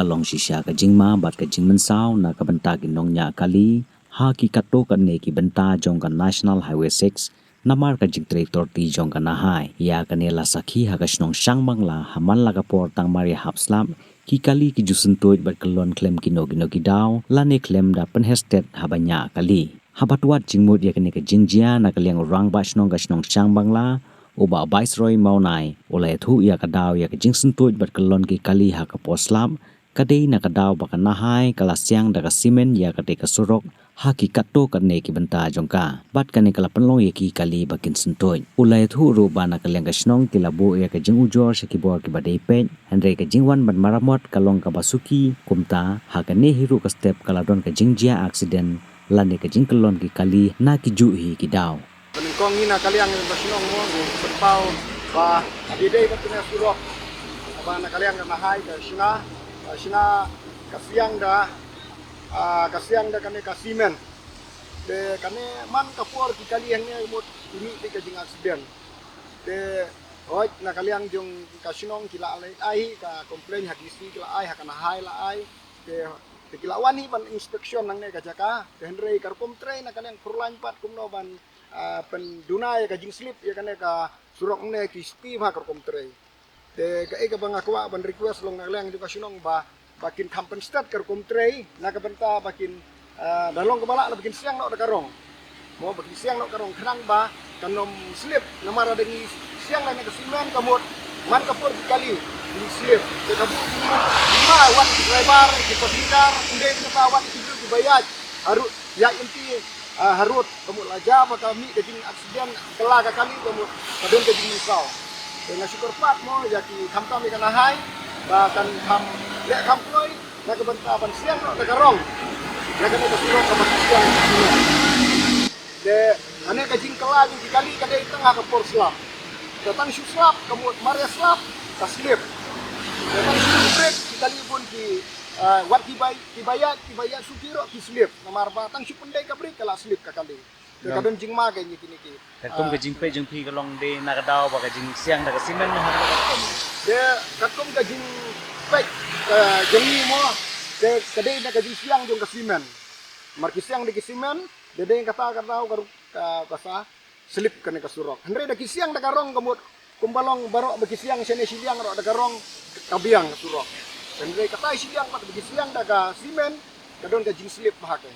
kalong shisha ka jingma bat ka jingman saw na ka banta ki nongnya kali ha ki kato kan ne ki banta jong ka National Highway 6 namar ka jingtre torti jong ka NHAI ya ka ne la sakhi ha ka snong Shangbanla haman la ka por tang mari hapslam ki kali ki Syntuid bat kyllon klem ki no ki daw la ne klem da pen hastet habanya kali habatwat jingmut ya ka ne ka jingjia na ka liang rang ba snong ka snong Shangbanla Uba Viceroy maunai oleh thu ia kadaw ia kajing Syntuid bat kyllon ki kali ha ka poslam kadai na kadaw baka NHAI kala siang daga simen ia kate ka Surok ha ki kato karne ki banta jongka bat kane kala penlong ia ki kali bakin Syntuid oleh thu ru ba na kalyang ka snong ki labu ia kajing ujor sa kipor ki badai pej andre kajing wan ban maramot kalong ka basuki kumta ha kane hiru ka step kala don kajing jia accident lane kajing kyllon ki kali na ki juhi ki daw Kong ina kaliang nasional mo berpau ba ide ba punya Surok ba na kaliang na NHAI ka sina kasiang da kane kasimen de kane man kapor ki kaliang ne mot ini di kajing accident de oi na kaliang jong kasinong kila ai ka komplain hadisi kila ai ha kana NHAI la ai de kila wani ban inspeksion nang ne ka jaka de hendrei karkom train na kaliang purlan pat kumno ban pendunai ka jing slip ya kane ka Surok ne ki Steve ha karkom tre de ka e ka bang akwa ban request long naglang edukasyonong ba bakin compensate karkom tre na ka benta bakin dalong ka bala na bakin siang no karong mo bakin siang no karong khnang ba kanom slip namara dengi siang na ka simen kamot man ka por kali ni slip de ka bu ma wan driver ki pasingkar unde ka wan ki bayad haru ya inti harut kamu laja apa kami kejing aksiden kelak kali kamu kadang kejing misal dengan syukur pat mo ya ki kami kan NHAI bahkan lek kampoi nak kebentaban siang nak karong nak kena Surok ke siang de ane kejing kelak di kali kadai tengah ke por slap datang syuk slap kamu maria slap taslip datang syuk break kali pun ki wat kibayat supiro ki slip namar ba tang supendai ka break kala slip ka kali kadon jingma ka ni kini ki katum ka jingpe jingpi kalong de nakadaw ba ka jing siang daga simen ha de katum ka jingpe jengi mo de kadai na ka jing siang jong ka simen mar ki siang de ki simen de kata daw ka basa slip ka ni ka Surok andre da ki siang da karong kamut kumbalong baro ba ki siang sene siang ro da karong kabiang Surok dan kata siang pat bagi siang daga simen kadon ka jing slip bahake